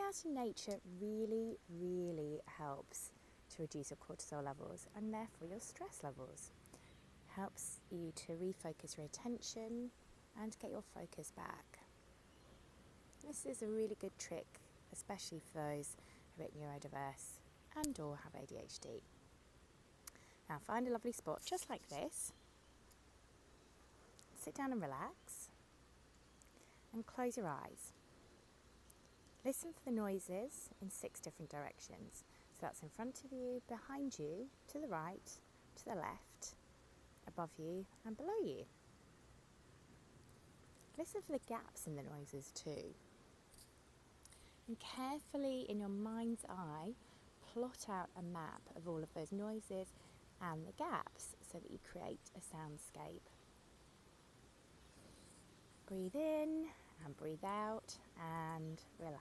Getting out in nature really helps to reduce your cortisol levels and therefore your stress levels. Helps you to refocus your attention and get your focus back. This is a really good trick, especially for those who are neurodiverse and or have ADHD. Now find a lovely spot just like this. Sit down and relax and close your eyes. Listen for the noises in 6 different directions. So that's in front of you, behind you, to the right, to the left, above you and below you. Listen for the gaps in the noises too. And carefully in your mind's eye, plot out a map of all of those noises and the gaps so that you create a soundscape. Breathe in and breathe out and relax.